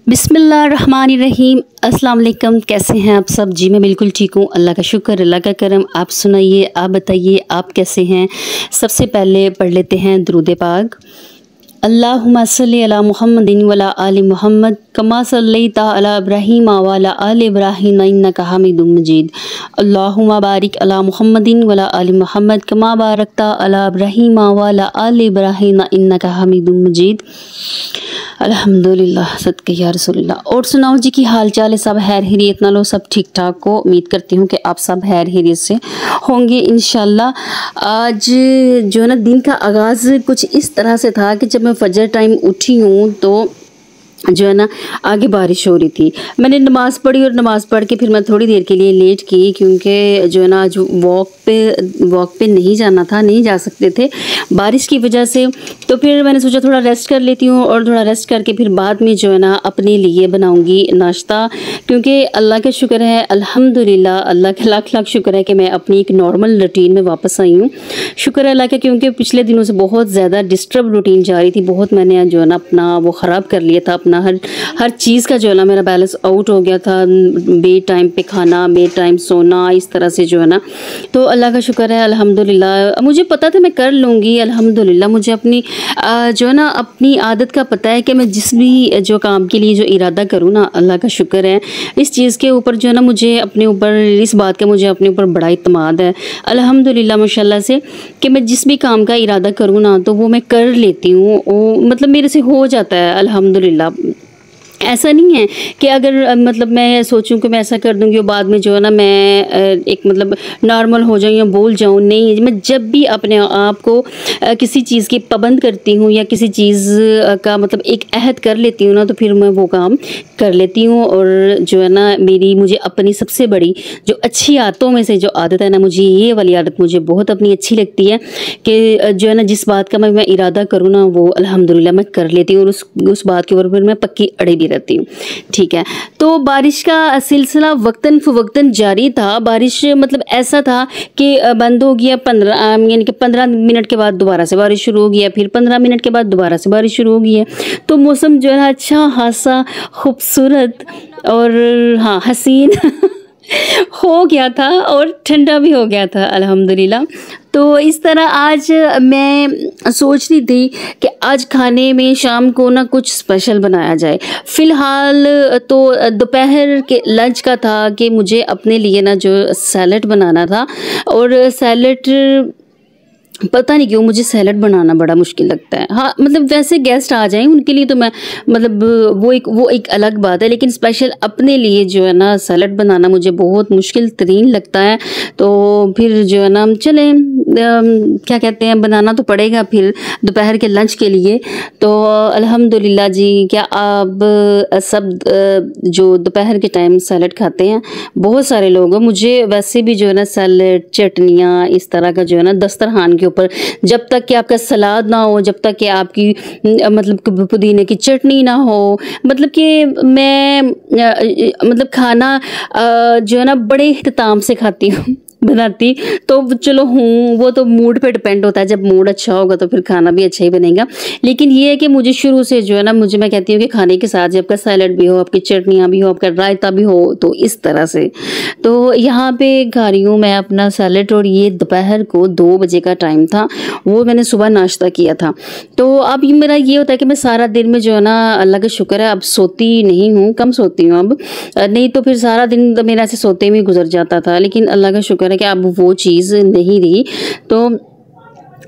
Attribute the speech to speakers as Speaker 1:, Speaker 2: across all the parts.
Speaker 1: बिस्मिल्लाहिर्रहमानिर्रहीम। अस्सलाम वालेकुम। कैसे हैं आप सब? जी मैं बिल्कुल ठीक हूँ, अल्लाह का शुक्र, अल्लाह का करम। आप सुनाइए, आप बताइए आप कैसे हैं? सबसे पहले पढ़ लेते हैं दुरूद पाक। अल्लाहुम्मा सल्ली अला मुहम्मदिन वला आलि मुहम्मद कमा सल्लैता अला इब्राहीम वला आलि इब्राहीम इन्नका हमीदुम मजीद। अल्लाहुम्मा बारिक अला मुहम्मदिन वला आलि मुहम्मद कमा बारकता अला इब्राहीम वला आलि इब्राहीम इन्नका हमीदुम मजीद। अल्हम्दुलिल्लाह, सदके या रसूलल्लाह। और सुनाओ जी, की हाल चाल है? सब खैर खैरियत ना लो? सब ठीक ठाक हो? उम्मीद करती हूँ कि आप सब खैर खैरियत से होंगे इंशाल्लाह। आज जो है ना, दिन का आगाज़ कुछ इस तरह से था कि जब मैं फजर टाइम उठी हूँ तो जो है ना आगे बारिश हो रही थी। मैंने नमाज़ पढ़ी और नमाज़ पढ़ के फिर मैं थोड़ी देर के लिए लेट की, क्योंकि जो है ना आज वॉक पे नहीं जाना था, नहीं जा सकते थे बारिश की वजह से। तो फिर मैंने सोचा थोड़ा रेस्ट कर लेती हूँ, और थोड़ा रेस्ट करके फिर बाद में जो है ना अपने लिए बनाऊँगी नाश्ता। क्योंकि अल्लाह का शुक्र है, अल्हम्दुलिल्लाह, अल्लाह का लाख लाख शुक्र है कि मैं अपनी एक नॉर्मल रूटीन में वापस आई हूँ। शुक्र है अल्लाह का, क्योंकि पिछले दिनों से बहुत ज़्यादा डिस्टर्ब रूटीन जा रही थी। बहुत मैंने जो है ना अपना वो ख़राब कर लिया था, अपना हर चीज़ का जो है ना मेरा बैलेंस आउट हो गया था। बे टाइम पे खाना, बे टाइम सोना, इस तरह से जो है ना। तो अल्लाह का शुक्र है, अल्हम्दुलिल्लाह। मुझे पता था मैं कर लूँगी, अल्हम्दुलिल्लाह। मुझे अपनी जो है ना अपनी आदत का पता है कि मैं जिस भी जो काम के लिए जो इरादा करूँ ना, अल्लाह का शुक्र है इस चीज़ के ऊपर जो है ना, मुझे अपने ऊपर इस बात का मुझे अपने ऊपर बड़ा इत्मीनान है अल्हम्दुलिल्लाह माशाल्लाह से, कि मैं जिस भी काम का इरादा करूँ ना तो वो मैं कर लेती हूँ। वो मतलब मेरे से हो जाता है अल्हम्दुलिल्लाह। ऐसा नहीं है कि अगर मतलब मैं सोचूं कि मैं ऐसा कर दूंगी और बाद में जो है ना मैं एक मतलब नॉर्मल हो जाऊं या भूल जाऊं। नहीं, मैं जब भी अपने आप को किसी चीज़ की पाबंद करती हूं या किसी चीज़ का मतलब एक अहद कर लेती हूं ना, तो फिर मैं वो काम कर लेती हूं। और जो है ना मुझे अपनी सबसे बड़ी जो अच्छी आदतों में से जो आदत है ना, मुझे ये वाली आदत मुझे बहुत अपनी अच्छी लगती है कि जो है ना जिस बात का मैं इरादा करूँ ना, वो अल्हम्दुलिल्लाह मैं कर लेती हूँ, और उस बात के ऊपर फिर मैं पक्की अड़ी भी रहती हूँ। ठीक है, तो बारिश का सिलसिला वक्तन फवक्तन जारी था। बारिश मतलब ऐसा था कि बंद हो गया 15 यानी कि 15 मिनट के बाद दोबारा से बारिश शुरू हो गया, फिर 15 मिनट के बाद दोबारा से बारिश शुरू हो गई है। तो मौसम जो है अच्छा खासा खूबसूरत और हाँ हसीन हो गया था, और ठंडा भी हो गया था अल्हम्दुलिल्लाह। तो इस तरह आज मैं सोच रही थी कि आज खाने में शाम को ना कुछ स्पेशल बनाया जाए। फ़िलहाल तो दोपहर के लंच का था कि मुझे अपने लिए ना जो सैलेड बनाना था, और सैलेड पता नहीं क्यों मुझे सैलड बनाना बड़ा मुश्किल लगता है। हाँ मतलब वैसे गेस्ट आ जाएं उनके लिए तो मैं मतलब वो एक अलग बात है, लेकिन स्पेशल अपने लिए जो है ना सैलड बनाना मुझे बहुत मुश्किल तरीन लगता है। तो फिर जो है ना चलें क्या कहते हैं, बनाना तो पड़ेगा फिर दोपहर के लंच के लिए। तो अल्हम्दुलिल्लाह जी, क्या आप सब जो दोपहर के टाइम सैलड खाते हैं? बहुत सारे लोग हैं। मुझे वैसे भी जो है ना सैलड, चटनियाँ, इस तरह का जो है ना दस्तरखान के ऊपर जब तक कि आपका सलाद ना हो, जब तक कि आपकी मतलब पुदीने की चटनी ना हो, मतलब कि मैं मतलब खाना जो है ना बड़े इख्तिताम से खाती हूँ बनाती। तो चलो हूँ, वो तो मूड पे डिपेंड होता है। जब मूड अच्छा होगा तो फिर खाना भी अच्छा ही बनेगा। लेकिन ये है कि मुझे शुरू से जो है ना मैं कहती हूँ कि खाने के साथ जब आपका सैलड भी हो, आपकी चटनियाँ भी हो, आपका रायता भी हो, तो इस तरह से। तो यहाँ पे खा रही हूँ मैं अपना सैलड, और ये दोपहर को 2 बजे का टाइम था, वो मैंने सुबह नाश्ता किया था। तो अब ये मेरा ये होता है कि मैं सारा दिन में जो है ना अल्लाह का शुक्र है अब सोती नहीं हूँ, कम सोती हूँ अब। नहीं तो फिर सारा दिन तो मेरा ऐसे सोते में गुजर जाता था, लेकिन अल्लाह का शुक्र है कि अब वो चीज़ नहीं रही। तो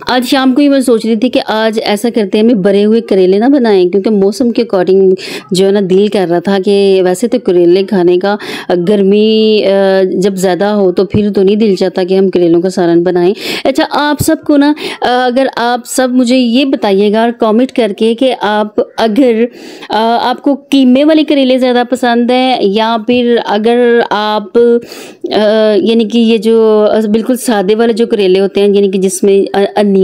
Speaker 1: आज शाम को ही मैं सोच रही थी कि आज ऐसा करते हैं, मैं भरे हुए करेले ना बनाएं, क्योंकि मौसम के अकॉर्डिंग जो है ना दिल कर रहा था कि वैसे तो करेले खाने का गर्मी जब ज़्यादा हो तो फिर तो नहीं दिल चाहता कि हम करेलों का सालन बनाएं। अच्छा, आप सबको ना अगर आप सब मुझे ये बताइएगा कमेंट करके कि आप अगर आपको कीमे वाले करेले ज़्यादा पसंद है, या फिर अगर आप यानी कि ये जो बिल्कुल सादे वाले जो करेले होते हैं, यानी कि जिसमें अनियन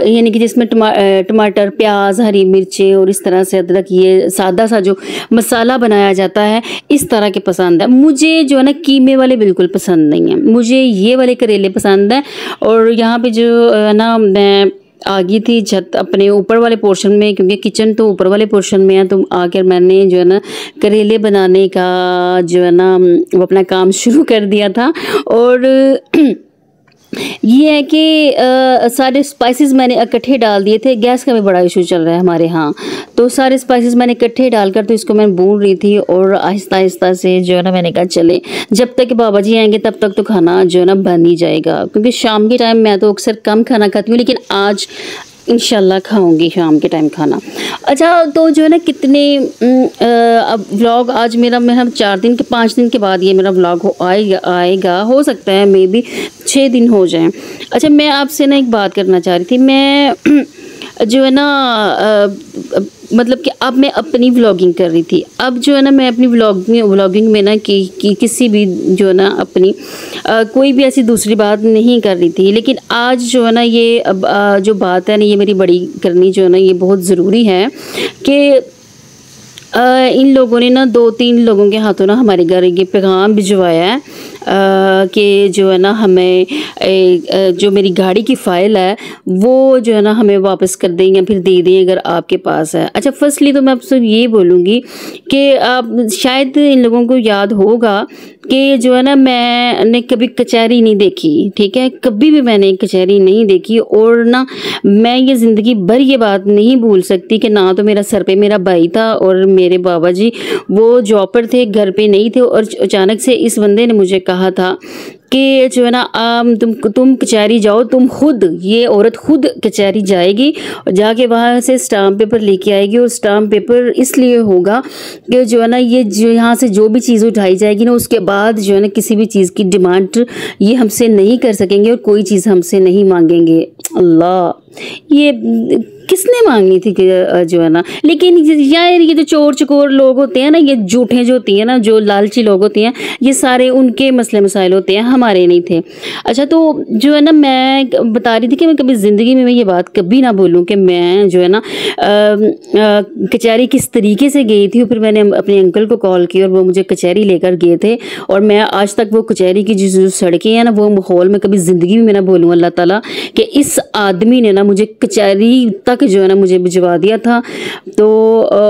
Speaker 1: यानी कि जिसमें टमाटर, प्याज, हरी मिर्चें और इस तरह से अदरक, ये सादा सा जो मसाला बनाया जाता है, इस तरह के पसंद है। मुझे जो है ना कीमे वाले बिल्कुल पसंद नहीं है, मुझे ये वाले करेले पसंद हैं। और यहाँ पे जो है ना मैं आ गई थी छत अपने ऊपर वाले पोर्शन में, क्योंकि किचन तो ऊपर वाले पोर्शन में है। तो आकर मैंने जो है ना करेले बनाने का जो है ना वो अपना काम शुरू कर दिया था। और ये है कि सारे स्पाइसेस मैंने इकट्ठे डाल दिए थे। गैस का भी बड़ा इशू चल रहा है हमारे यहाँ, तो सारे स्पाइसेस मैंने इकट्ठे डालकर तो इसको मैं भून रही थी। और आहिस्ता आहिस्ता से जो है ना मैंने कहा चले, जब तक कि बाबा जी आएंगे तब तक तो खाना जो है ना बन ही जाएगा, क्योंकि शाम के टाइम मैं तो अक्सर कम खाना खाती हूँ, लेकिन आज इंशाल्लाह खाऊंगी शाम के टाइम खाना। अच्छा, तो जो है ना कितने अब व्लॉग आज मेरा 5 दिन के बाद ये मेरा व्लॉग आएगा। हो सकता है मे बी 6 दिन हो जाएं। अच्छा, मैं आपसे ना एक बात करना चाह रही थी। मैं जो है ना मतलब कि अब मैं अपनी व्लॉगिंग कर रही थी। अब जो है ना मैं अपनी व्लॉगिंग में ना कि किसी भी जो है ना अपनी कोई भी ऐसी दूसरी बात नहीं कर रही थी। लेकिन आज जो है ना ये अब जो बात है ना ये मेरी बड़ी करनी जो है ना ये बहुत ज़रूरी है कि इन लोगों ने ना 2-3 लोगों के हाथों ना हमारे घर ये पैगाम भिजवाया है कि जो है ना हमें जो मेरी गाड़ी की फ़ाइल है वो जो है ना हमें वापस कर दें या फिर दे दें अगर आपके पास है। अच्छा, फर्स्टली तो मैं आपसे ये बोलूँगी कि आप शायद इन लोगों को याद होगा कि जो है ना मैंने कभी कचहरी नहीं देखी, ठीक है, कभी भी मैंने कचहरी नहीं देखी। और ना मैं ये ज़िंदगी भर ये बात नहीं भूल सकती कि ना तो मेरा सर पे मेरा भाई था और मेरे बाबा जी वो जॉब पर थे, घर पे नहीं थे। और अचानक से इस बंदे ने मुझे कहा था कि जो है ना तुम कचहरी जाओ, तुम खुद, ये औरत खुद कचहरी जाएगी और जाके वहाँ से स्टाम्प पेपर लेके आएगी। और स्टाम्प पेपर इसलिए होगा कि जो है ना ये जो यहाँ से जो भी चीज़ उठाई जाएगी ना उसके बाद जो है ना किसी भी चीज़ की डिमांड ये हमसे नहीं कर सकेंगे और कोई चीज़ हमसे नहीं मांगेंगे। अल्लाह, ये किसने मांगनी थी कि जो है ना। लेकिन यार ये जो चोर चकोर लोग होते हैं ना, ये झूठे जो होती हैं ना, जो लालची लोग होते हैं, ये सारे उनके मसले मसाइल होते हैं, हमारे नहीं थे। अच्छा, तो जो है ना मैं बता रही थी कि मैं कभी ज़िंदगी में मैं ये बात कभी ना बोलूँ कि मैं जो है ना कचहरी किस तरीके से गई थी। फिर मैंने अपने अंकल को कॉल की और वो मुझे कचहरी लेकर गए थे। और मैं आज तक वो कचहरी की जो सड़कें हैं ना वो माहौल में कभी ज़िंदगी में मैं ना बोलूँ अल्लाह ताला कि इस आदमी ने ना मुझे कचहरी तक जो है ना मुझे भिजवा दिया था। तो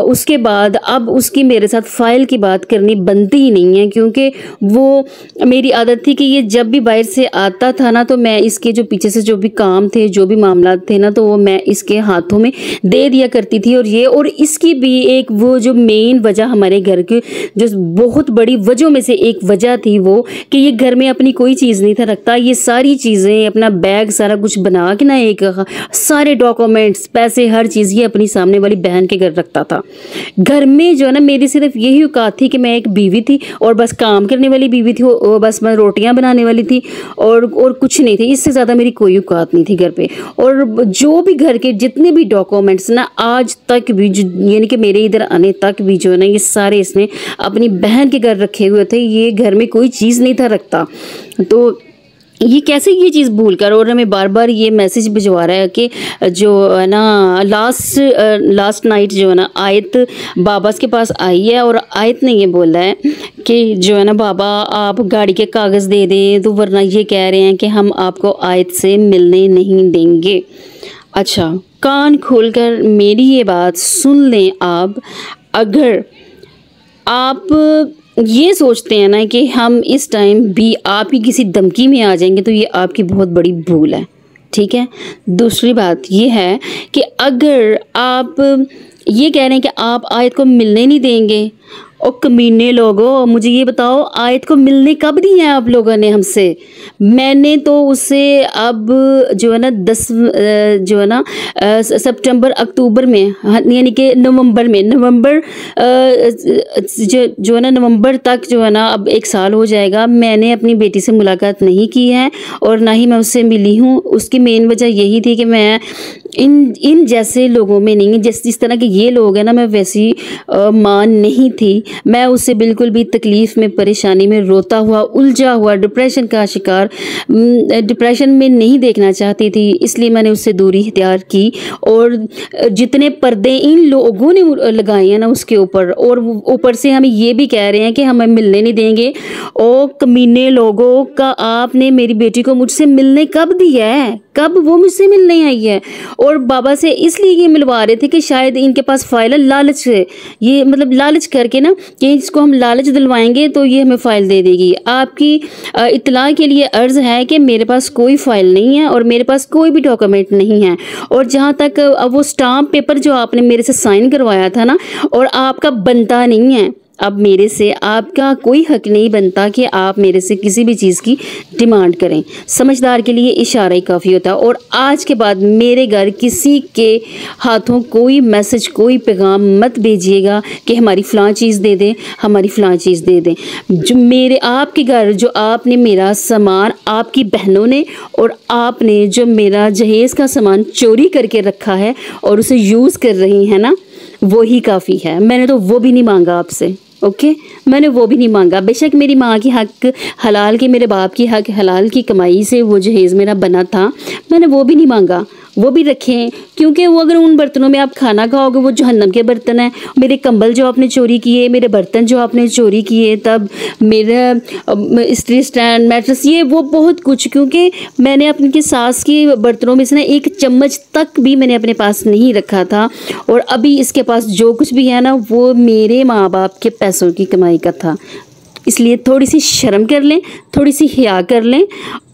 Speaker 1: उसके बाद अब उसकी मेरे साथ फ़ाइल की बात करनी बनती ही नहीं है, क्योंकि वो मेरी आदत थी कि ये जब भी बाहर से आता था ना तो मैं इसके जो पीछे से जो भी काम थे, जो भी मामला थे ना, तो वो मैं इसके हाथों में दे दिया करती थी। और इसकी भी एक वो जो मेन वजह हमारे घर के जो बहुत बड़ी वजह में से एक वजह थी वो कि ये घर में अपनी कोई चीज़ नहीं था रखता। ये सारी चीज़ें अपना बैग सारा कुछ बना के ना एक सारे डॉक्यूमेंट्स, पैसे, हर चीज़ ये अपनी सामने वाली बहन के घर रखता था। घर में जो है ना मेरी सिर्फ यही औकात थी कि मैं एक बीवी थी और बस काम करने वाली बीवी थी, और बस मैं रोटियां बनाने वाली थी और कुछ नहीं थी। इससे ज़्यादा मेरी कोई औकात नहीं थी घर पे। और जो भी घर के जितने भी डॉक्यूमेंट्स ना आज तक भी यानी कि मेरे इधर आने तक भी जो है ना ये सारे इसने अपनी बहन के घर रखे हुए थे। ये घर में कोई चीज़ नहीं था रखता। तो ये कैसे ये चीज़ भूल कर और हमें बार बार ये मैसेज भिजवा रहा है कि जो है ना लास्ट नाइट जो है ना आयत बाबा के पास आई है और आयत ने ये बोला है कि जो है ना बाबा आप गाड़ी के कागज़ दे दें, तो वरना ये कह रहे हैं कि हम आपको आयत से मिलने नहीं देंगे। अच्छा, कान खोलकर मेरी ये बात सुन लें आप। अगर आप ये सोचते हैं ना कि हम इस टाइम भी आपकी किसी धमकी में आ जाएंगे तो ये आपकी बहुत बड़ी भूल है, ठीक है। दूसरी बात ये है कि अगर आप ये कह रहे हैं कि आप आयत को मिलने नहीं देंगे, और कमीने लोगों मुझे ये बताओ आयत को मिलने कब दी है आप लोगों ने हमसे? मैंने तो उसे अब जो है ना 10 जो है ना सितंबर अक्टूबर में यानी कि नवंबर जो है ना नवंबर तक जो है ना अब 1 साल हो जाएगा, मैंने अपनी बेटी से मुलाकात नहीं की है और ना ही मैं उससे मिली हूँ। उसकी मेन वजह यही थी कि मैं इन जैसे लोगों में नहीं, जिस तरह के ये लोग हैं ना, मैं वैसी मां नहीं थी। मैं उससे बिल्कुल भी तकलीफ़ में, परेशानी में, रोता हुआ, उलझा हुआ, डिप्रेशन का शिकार, डिप्रेशन में नहीं देखना चाहती थी। इसलिए मैंने उससे दूरी इख्तियार की। और जितने पर्दे इन लोगों ने लगाए हैं ना उसके ऊपर, और ऊपर से हमें ये भी कह रहे हैं कि हमें मिलने नहीं देंगे। ओ कमीने लोगों का, आपने मेरी बेटी को मुझसे मिलने कब दिया है? कब वो मुझसे मिलने आई है? और बाबा से इसलिए ये मिलवा रहे थे कि शायद इनके पास फाइल है, लालच है, ये मतलब लालच करके ना कि इसको हम लालच दिलवाएंगे तो ये हमें फ़ाइल दे देगी। आपकी इत्तला के लिए अर्ज़ है कि मेरे पास कोई फ़ाइल नहीं है और मेरे पास कोई भी डॉक्यूमेंट नहीं है। और जहाँ तक वो स्टाम्प पेपर जो आपने मेरे से साइन करवाया था ना, और आपका बनता नहीं है, अब मेरे से आपका कोई हक नहीं बनता कि आप मेरे से किसी भी चीज़ की डिमांड करें। समझदार के लिए इशारा ही काफ़ी होता है। और आज के बाद मेरे घर किसी के हाथों कोई मैसेज, कोई पैगाम मत भेजिएगा कि हमारी फ़लाँ चीज़ दे दें, हमारी फ़लाँ चीज़ दे दें। जो मेरे आपके घर जो आपने मेरा सामान, आपकी बहनों ने और आपने जो मेरा जहेज़ का सामान चोरी करके रखा है और उसे यूज़ कर रही हैं ना, वो ही काफ़ी है। मैंने तो वो भी नहीं मांगा आपसे, ओके मैंने वो भी नहीं मांगा। बेशक मेरी माँ की हक हलाल की, मेरे बाप की हक हलाल की कमाई से वो जहेज़ मेरा बना था, मैंने वो भी नहीं मांगा, वो भी रखें। क्योंकि वो अगर उन बर्तनों में आप खाना खाओगे वो जहन्नम के बर्तन हैं। मेरे कंबल जो आपने चोरी किए, मेरे बर्तन जो आपने चोरी किए, तब मेरा स्त्री स्टैंड, मैट्रेस, ये वो बहुत कुछ, क्योंकि मैंने अपनी सास की बर्तनों में से ना एक चम्मच तक भी मैंने अपने पास नहीं रखा था। और अभी इसके पास जो कुछ भी है ना, वो मेरे माँ बाप के पैसों की कमाई का था। इसलिए थोड़ी सी शर्म कर लें, थोड़ी सी हिया कर लें।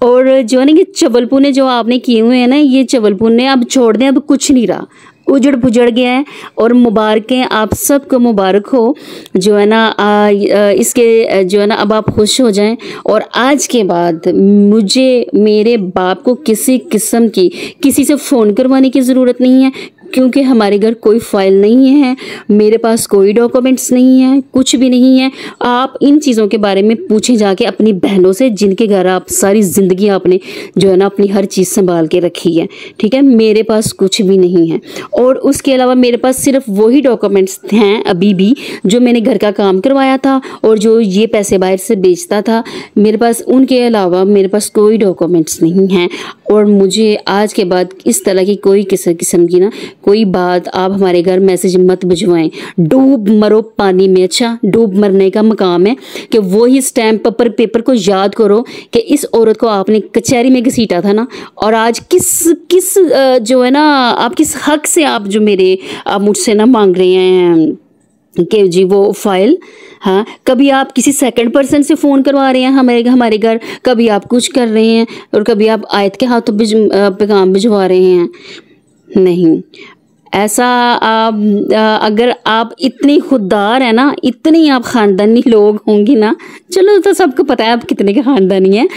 Speaker 1: और जो है ना, ये चवलपुने जो आपने किए हुए हैं ना, ये चवलपुने अब छोड़ दें, अब कुछ नहीं रहा, उजड़ पुजड़ गया है। और मुबारकें, आप सबको मुबारक हो। जो है ना इसके जो है ना, अब आप खुश हो जाएं। और आज के बाद मुझे मेरे बाप को किसी किस्म की किसी से फ़ोन करवाने की ज़रूरत नहीं है, क्योंकि हमारे घर कोई फाइल नहीं है, मेरे पास कोई डॉक्यूमेंट्स नहीं है, कुछ भी नहीं है। आप इन चीज़ों के बारे में पूछें जाके अपनी बहनों से, जिनके घर आप सारी ज़िंदगी आपने जो है ना अपनी हर चीज़ संभाल के रखी है, ठीक है। मेरे पास कुछ भी नहीं है। और उसके अलावा मेरे पास सिर्फ वही डॉक्यूमेंट्स हैं अभी भी जो मैंने घर का काम करवाया था और जो ये पैसे बाहर से बेचता था, मेरे पास उनके अलावा मेरे पास कोई डॉक्यूमेंट्स नहीं हैं। और मुझे आज के बाद इस तरह की कोई किस्म की ना कोई बात आप हमारे घर मैसेज मत भिजवाएं। डूब मरो पानी में, अच्छा डूब मरने का मकाम है कि वो ही स्टैम्प पेपर को याद करो कि इस औरत को आपने कचहरी में घसीटा था ना, और आज किस जो है ना, आप किस हक से आप जो मेरे आप मुझसे ना मांग रहे हैं कि जी वो फाइल। हाँ, कभी आप किसी सेकंड पर्सन से फ़ोन करवा रहे हैं हमारे घर, कभी आप कुछ कर रहे हैं और कभी आप आयत के हाथों पैगाम भिजवा रहे हैं। नहीं, ऐसा अगर आप इतनी खुददार है ना, इतनी आप ख़ानदानी लोग होंगे ना, चलो तो सबको पता है आप कितने के ख़ानदानी हैं,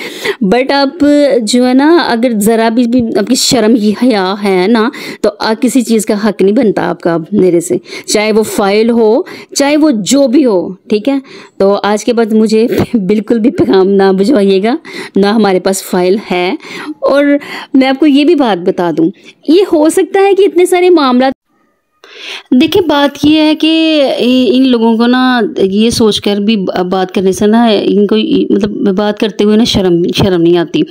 Speaker 1: बट आप जो है ना, अगर ज़रा भी आपकी शर्म की हया है ना, तो किसी चीज़ का हक नहीं बनता आपका मेरे से, चाहे वो फाइल हो, चाहे वो जो भी हो, ठीक है। तो आज के बाद मुझे बिल्कुल भी पैगाम ना भिजवाइएगा, ना हमारे पास फाइल है। और मैं आपको ये भी बात बता दूं, ये हो सकता है कि इतने सारे मामला, देखिए बात ये है कि इन लोगों को ना ये सोचकर भी बात करने से ना, इनको मतलब बात करते हुए ना शर्म नहीं आती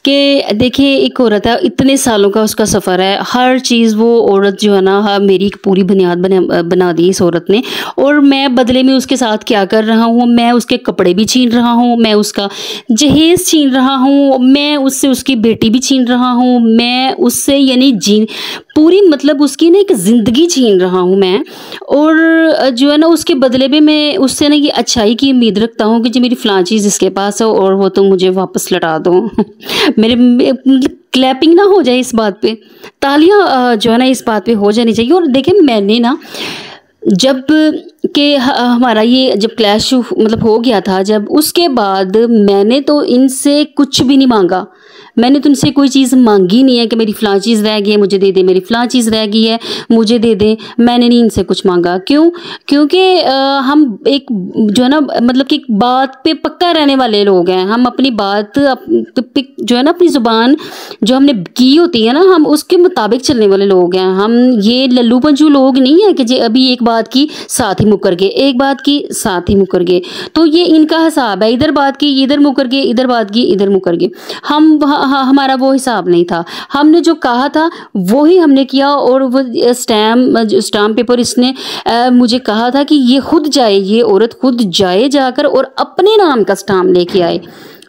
Speaker 1: कि देखिए एक औरत है, इतने सालों का उसका सफ़र है, हर चीज़ वो औरत जो है ना मेरी एक पूरी बुनियाद बना दी इस औरत ने। और मैं बदले में उसके साथ क्या कर रहा हूँ, मैं उसके कपड़े भी छीन रहा हूँ, मैं उसका जहेज़ छीन रहा हूँ, मैं उससे उसकी बेटी भी छीन रहा हूँ, मैं उससे यानी पूरी मतलब उसकी ना एक ज़िंदगी छीन रहा हूँ मैं। और जो है ना उसके बदले में मैं उससे ना ये अच्छाई की उम्मीद रखता हूँ कि जो मेरी फ़लाँ चीज़ इसके पास है और वो तो मुझे वापस लौटा दो। मेरे क्लैपिंग ना हो जाए इस बात पे, तालियां जो है ना इस बात पे हो जानी चाहिए। और देखिए मैंने ना जब कि हमारा ये जब क्लैश मतलब हो गया था, जब उसके बाद मैंने तो इनसे कुछ भी नहीं मांगा, मैंने तो इनसे कोई चीज़ मांगी नहीं है कि मेरी फ़लाँ चीज़ रह गई है मुझे दे दे, मेरी फ़लाँ चीज़ रह गई है मुझे दे दे, मैंने नहीं इनसे कुछ मांगा। क्यों? क्योंकि हम एक जो है ना मतलब कि बात पे पक्का रहने वाले लोग हैं। हम अपनी बात जो है ना अपनी ज़ुबान जो हमने की होती है ना, हम उसके मुताबिक चलने वाले लोग हैं। हम ये लल्लू पंजू लोग नहीं है कि जो अभी एक बात की साथ ही मुकर गए, एक बात की साथ ही मुकर गए। तो ये इनका हिसाब है, इधर बात की इधर मुकर गए, इधर बात की इधर मुकर गए। हमारा वो हिसाब नहीं था, हमने जो कहा था वो ही हमने किया। और वो स्टैम्प पेपर इसने मुझे कहा था कि ये खुद जाए, ये औरत खुद जाए जाकर और अपने नाम का स्टैम्प लेके आए।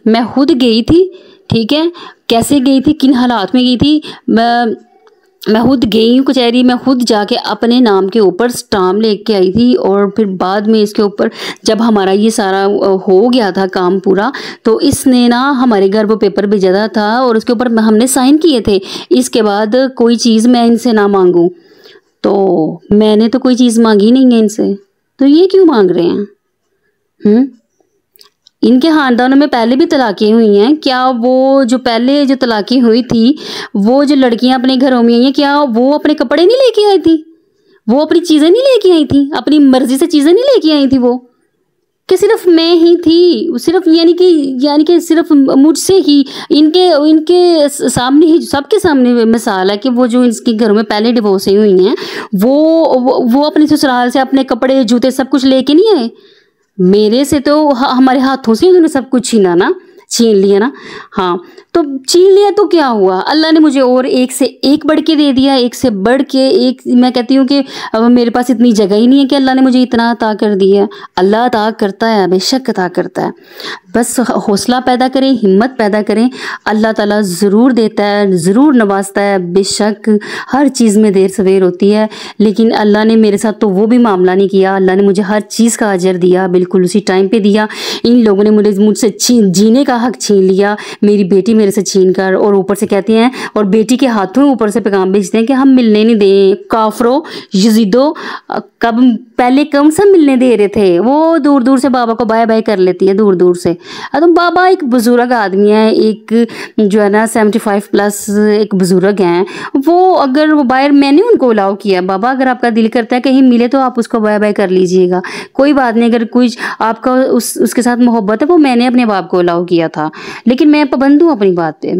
Speaker 1: मैं खुद गई थी, ठीक है, कैसे गई थी, किन हालात में गई थी, मैं खुद गई हूँ कचहरी, मैं खुद जाके अपने नाम के ऊपर स्टाम्प लेके आई थी। और फिर बाद में इसके ऊपर जब हमारा ये सारा हो गया था काम पूरा, तो इसने ना हमारे घर वो पेपर भेजा था और उसके ऊपर हमने साइन किए थे। इसके बाद कोई चीज़ मैं इनसे ना मांगूँ, तो मैंने तो कोई चीज़ मांगी नहीं है इनसे, तो ये क्यों मांग रहे हैं? इनके ख़ानदानों में पहले भी तलाक़ें हुई हैं क्या? वो जो पहले जो तलाक़ें हुई थी, वो जो लड़कियां अपने घरों में आई हैं, क्या वो अपने कपड़े नहीं लेके आई थी? वो अपनी चीज़ें नहीं लेके आई थी? अपनी मर्ज़ी से चीज़ें नहीं लेके आई थी वो? कि सिर्फ मैं ही थी? सिर्फ यानी कि सिर्फ मुझसे ही? इनके इनके सामने ही, सबके सामने मिसाल है कि वो जो इसके घरों में पहले डिवोर्स हुई हैं, वो अपने ससुराल से अपने कपड़े जूते सब कुछ लेके नहीं आए। मेरे से तो हमारे हाथों से उन्होंने सब कुछ छीन लिया ना। हाँ, तो छीन लिया तो क्या हुआ? अल्लाह ने मुझे और एक से एक बढ़ के दे दिया, एक से बढ़ के एक। मैं कहती हूँ कि अब मेरे पास इतनी जगह ही नहीं है कि अल्लाह ने मुझे इतना अता कर दिया। अल्लाह अता करता है, बेशक अता करता है, बस हौसला पैदा करें, हिम्मत पैदा करें। अल्लाह ताला ज़रूर देता है, ज़रूर नवाजता है। बेशक हर चीज़ में देर सवेर होती है, लेकिन अल्लाह ने मेरे साथ तो वो भी मामला नहीं किया। अल्लाह ने मुझे हर चीज़ का अजर दिया, बिल्कुल उसी टाइम पे दिया। इन लोगों ने मुझसे जीने का हक छीन लिया, मेरी बेटी मेरे से छीन कर, और ऊपर से कहते हैं, और बेटी के हाथों ऊपर से पैगाम भेजते हैं कि हम मिलने नहीं दें। काफरो, यजीदो, कब पहले कम से मिलने दे रहे थे? वो दूर दूर से बाबा को बाय बाय कर लेती है, दूर दूर से। तो बाबा एक बुजुर्ग आदमी है, एक जो है ना 75 प्लस एक बुजुर्ग हैं। वो अगर वो बाहर, मैंने उनको अलाउ किया, बाबा अगर आपका दिल करता है कहीं मिले तो आप उसको बाय बाय कर लीजिएगा, कोई बात नहीं। अगर कोई आपका उसके साथ मोहब्बत है, वो मैंने अपने बाप को अलाउ किया था, लेकिन मैं पाबंद हूँ अपनी बात पे।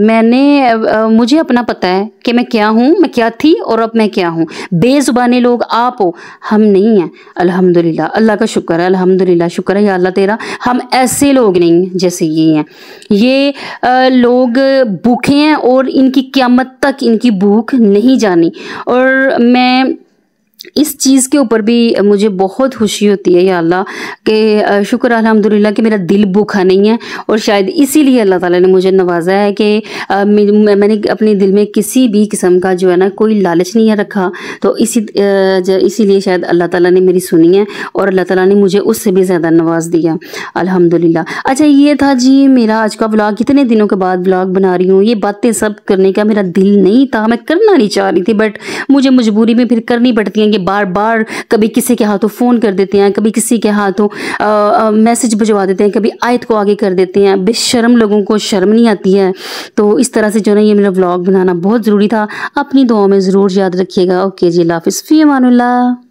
Speaker 1: मुझे अपना पता है कि मैं क्या हूँ, मैं क्या थी और अब मैं क्या हूँ। बेजुबाने लोग आप हो, हम नहीं हैं। अल्हम्दुलिल्लाह, अल्लाह का शुक्र है, अल्हम्दुलिल्लाह, शुक्र है या अल्लाह तेरा, हम ऐसे लोग नहीं हैं जैसे ये हैं। ये लोग भूखे हैं और इनकी क़यामत तक इनकी भूख नहीं जानी। और मैं इस चीज़ के ऊपर भी मुझे बहुत खुशी होती है या अल्लाह के शुक्र अल्हम्दुलिल्लाह कि मेरा दिल भूखा नहीं है। और शायद इसीलिए अल्लाह ताला ने मुझे नवाजा है कि मैंने अपने दिल में किसी भी किस्म का जो है ना कोई लालच नहीं है रखा। तो इसीलिए शायद अल्लाह ताला ने मेरी सुनी है और अल्लाह ताला ने मुझे उससे भी ज़्यादा नवाज दिया, अल्हम्दुलिल्लाह। अच्छा, ये था जी मेरा आज का व्लॉग। कितने दिनों के बाद व्लॉग बना रही हूँ। ये बातें सब करने का मेरा दिल नहीं था, मैं करना नहीं चाह रही थी, बट मुझे मजबूरी में फिर करनी पड़ती है। बार बार कभी किसी के हाथों फ़ोन कर देते हैं, कभी किसी के हाथों मैसेज भिजवा देते हैं, कभी आयत को आगे कर देते हैं। बेशर्म लोगों को शर्म नहीं आती है। तो इस तरह से जो है ये मेरा व्लॉग बनाना बहुत ज़रूरी था। अपनी दुआओं में ज़रूर याद रखिएगा। ओके जी, अल्लाह हाफ़िज़, फ़ी अमानुल्लाह।